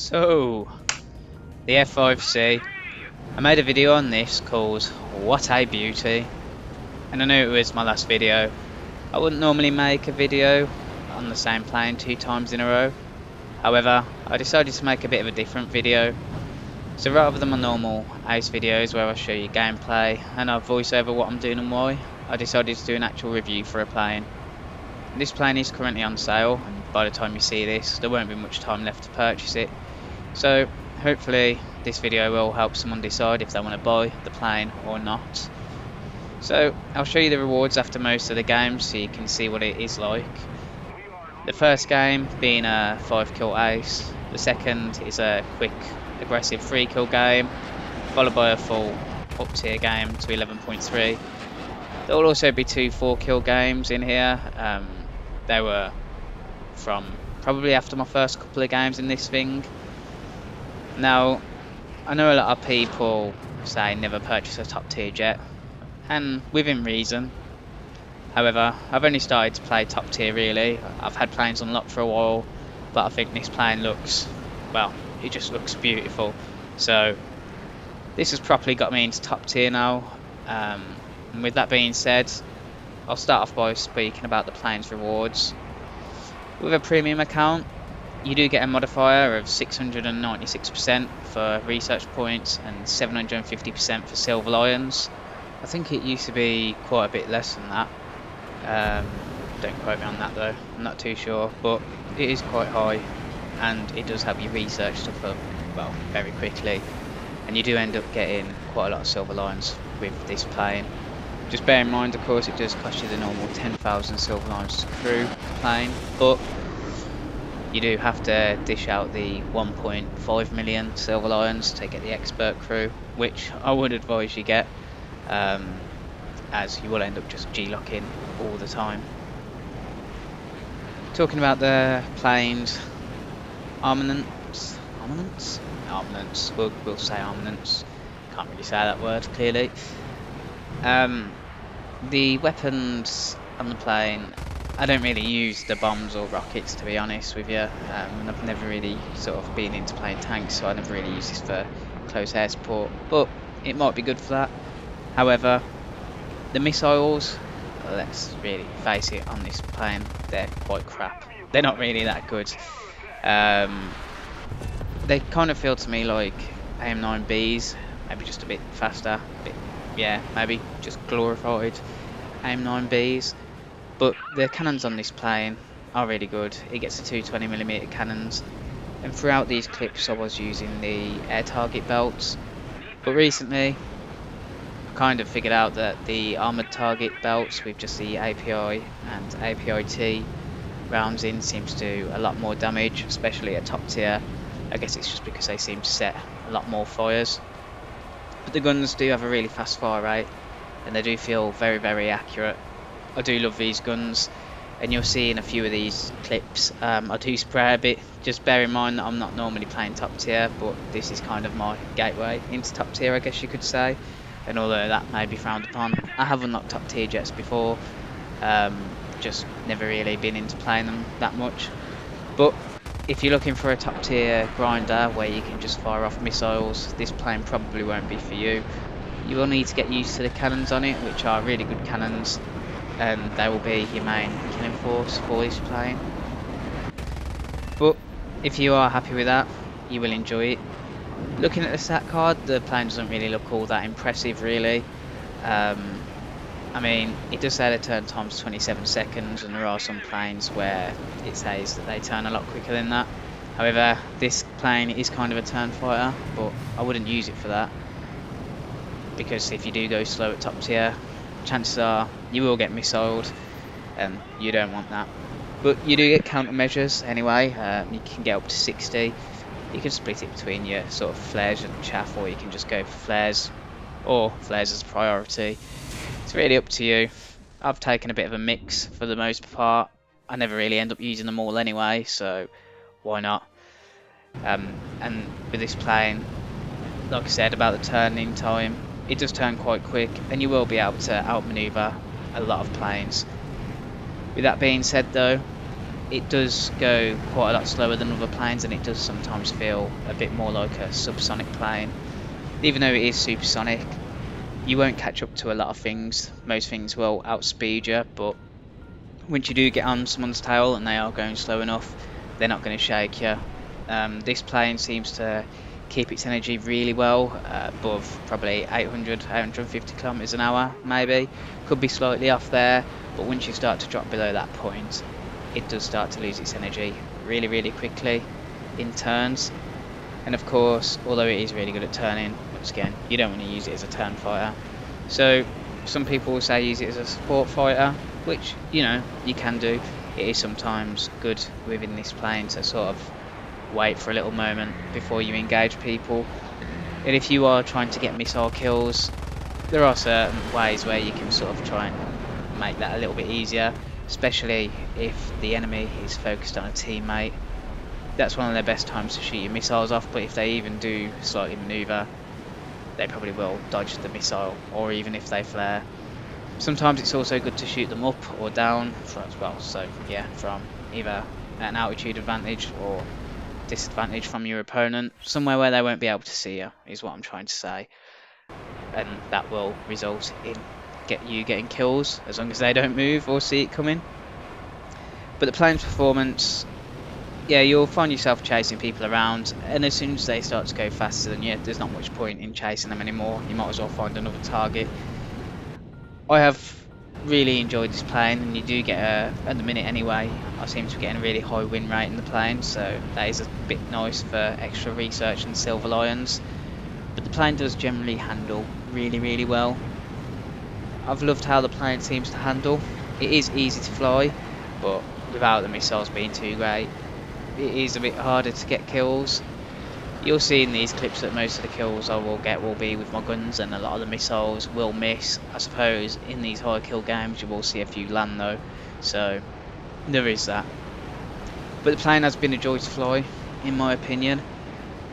So, the F-5C, I made a video on this called What a Beauty, and I knew it was my last video. I wouldn't normally make a video on the same plane 2 times in a row. However, I decided to make a bit of a different video. So rather than my normal ACE videos where I show you gameplay and I voice over what I'm doing and why, I decided to do an actual review for a plane. This plane is currently on sale, and by the time you see this there won't be much time left to purchase it. So hopefully this video will help someone decide if they want to buy the plane or not. So I'll show you the rewards after most of the games so you can see what it is like. The first game being a 5 kill ace, the second is a quick aggressive 3 kill game, followed by a full up tier game to 11.3. There will also be 2 4 kill games in here. They were from probably after my first couple of games in this thing. Now, I know a lot of people say never purchase a top tier jet, and within reason. However, I've only started to play top tier really. I've had planes unlocked for a while, but I think this plane looks, well, it just looks beautiful. So this has properly got me into top tier now. And with that being said, I'll start off by speaking about the plane's rewards. With a premium account, you do get a modifier of 696% for research points and 750% for silver lions. I think it used to be quite a bit less than that. Don't quote me on that though, I'm not too sure, but it is quite high and it does help you research stuff up, well, very quickly, and you do end up getting quite a lot of silver lions with this plane. Just bear in mind, of course, it does cost you the normal 10,000 silver lions to crew the plane, but you do have to dish out the 1.5 million silver lions to get the expert crew, which I would advise you get, as you will end up just G-locking all the time. Talking about the plane's armaments, we'll say armaments, can't really say that word clearly. The weapons on the plane, I don't really use the bombs or rockets, to be honest with you, and I've never really sort of been into playing tanks, so I never really use this for close air support, but it might be good for that. However, the missiles, let's really face it, on this plane, they're quite crap. They're not really that good. They kind of feel to me like AIM-9Bs, maybe just a bit faster, maybe just glorified AIM-9Bs. But the cannons on this plane are really good. It gets the 220mm cannons, and throughout these clips I was using the air target belts, but recently I kind of figured out that the armoured target belts with just the API and APIT rounds in seems to do a lot more damage, especially at top tier. I guess it's just because they seem to set a lot more fires, but the guns do have a really fast fire rate and they do feel very, very accurate. I do love these guns, and you'll see in a few of these clips I do spray a bit. Just bear in mind that I'm not normally playing top tier, but this is kind of my gateway into top tier, I guess you could say, and although that may be frowned upon, I have unlocked top tier jets before, just never really been into playing them that much. But if you're looking for a top tier grinder where you can just fire off missiles, this plane probably won't be for you. You will need to get used to the cannons on it, which are really good cannons, and they will be your main killing force for this plane. But if you are happy with that, you will enjoy it. Looking at the stat card, the plane doesn't really look all that impressive really. I mean, it does say the turn time's 27 seconds, and there are some planes where it says that they turn a lot quicker than that. However, this plane is kind of a turn fighter, but I wouldn't use it for that, because if you do go slow at top tier, chances are you will get missiled, and you don't want that. But you do get countermeasures anyway. You can get up to 60. You can split it between your sort of flares and chaff, or you can just go for flares, or flares as a priority. It's really up to you. I've taken a bit of a mix for the most part. I never really end up using them all anyway, so why not? And with this plane, like I said about the turning time, it does turn quite quick, and you will be able to outmaneuver a lot of planes. With that being said though, it does go quite a lot slower than other planes, and it does sometimes feel a bit more like a subsonic plane. Even though it is supersonic, you won't catch up to a lot of things. Most things will outspeed you, but once you do get on someone's tail and they are going slow enough, they're not going to shake you. This plane seems to keep its energy really well, above probably 800, 850 kilometers an hour, maybe. Could be slightly off there, but once you start to drop below that point, it does start to lose its energy really, really quickly in turns. And of course, although it is really good at turning, once again, you don't want to use it as a turn fighter. So some people will say use it as a support fighter, which, you know, you can do. It is sometimes good within this plane to sort of wait for a little moment before you engage people. And if you are trying to get missile kills, there are certain ways where you can sort of try and make that a little bit easier, especially if the enemy is focused on a teammate. That's one of their best times to shoot your missiles off, but if they even do slightly maneuver, they probably will dodge the missile, or even if they flare. Sometimes it's also good to shoot them up or down as well, so yeah, from either an altitude advantage or disadvantage from your opponent, somewhere where they won't be able to see you, is what I'm trying to say. And that will result in you getting kills, as long as they don't move or see it coming. But the plane's performance, yeah, you'll find yourself chasing people around, and as soon as they start to go faster than you, there's not much point in chasing them anymore. You might as well find another target. I have really enjoyed this plane, and you do get at the minute anyway, I seem to be getting a really high win rate in the plane, so that is a bit nice for extra research and silver lions. But the plane does generally handle really, really well. I've loved how the plane seems to handle. It is easy to fly, but without the missiles being too great, it is a bit harder to get kills. You'll see in these clips that most of the kills I will get will be with my guns, and a lot of the missiles will miss. I suppose in these high kill games you will see a few land though, so there is that. But the plane has been a joy to fly, in my opinion,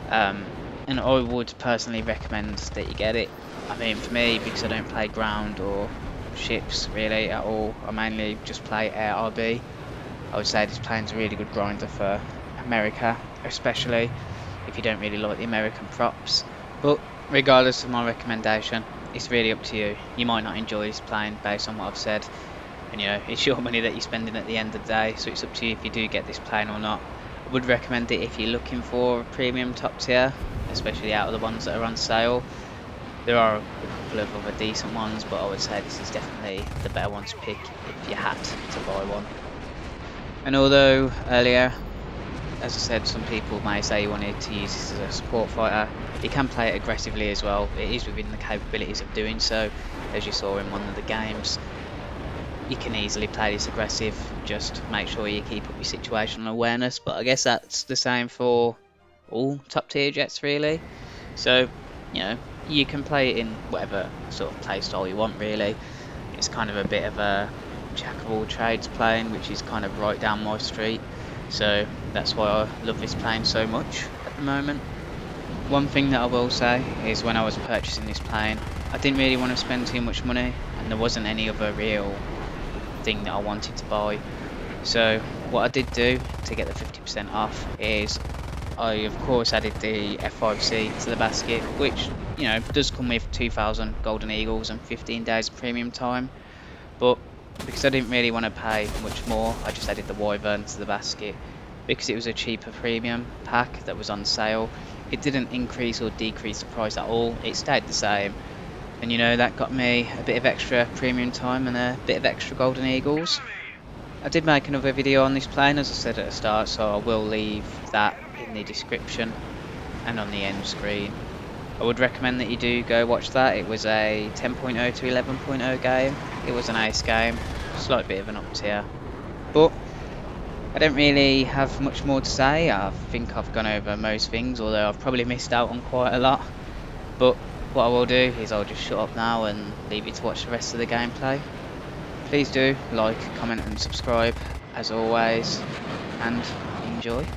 and I would personally recommend that you get it. I mean, for me, because I don't play ground or ships really at all, I mainly just play air RB. I would say this plane's a really good grinder for America, especially if you don't really like the American props. But regardless of my recommendation, it's really up to you. You might not enjoy this plane based on what I've said, and you know, it's your money that you're spending at the end of the day, so it's up to you if you do get this plane or not. I would recommend it if you're looking for a premium top tier, especially out of the ones that are on sale. There are a couple of other decent ones, but I would say this is definitely the better one to pick if you had to buy one. And although earlier, as I said, some people may say you wanted to use this as a support fighter, you can play it aggressively as well. It is within the capabilities of doing so, as you saw in one of the games. You can easily play this aggressive, just make sure you keep up your situational awareness, but I guess that's the same for all top tier jets really. So, you know, you can play it in whatever sort of play style you want really. It's kind of a bit of a jack of all trades plane, which is kind of right down my street, so that's why I love this plane so much at the moment. One thing that I will say is when I was purchasing this plane, I didn't really want to spend too much money, and there wasn't any other real thing that I wanted to buy. So what I did do to get the 50% off is I of course added the F-5C to the basket, which, you know, does come with 2,000 golden eagles and 15 days of premium time. But because I didn't really want to pay much more, I just added the Wyvern to the basket because it was a cheaper premium pack that was on sale. It didn't increase or decrease the price at all, it stayed the same. And you know, that got me a bit of extra premium time and a bit of extra golden eagles. I did make another video on this plane, as I said at the start, so I will leave that in the description and on the end screen. I would recommend that you do go watch that. It was a 10.0 to 11.0 game. It was an ace game, slight bit of an up tier. But I don't really have much more to say. I think I've gone over most things, although I've probably missed out on quite a lot. But what I will do is I'll just shut up now and leave you to watch the rest of the gameplay. Please do like, comment and subscribe as always, and enjoy.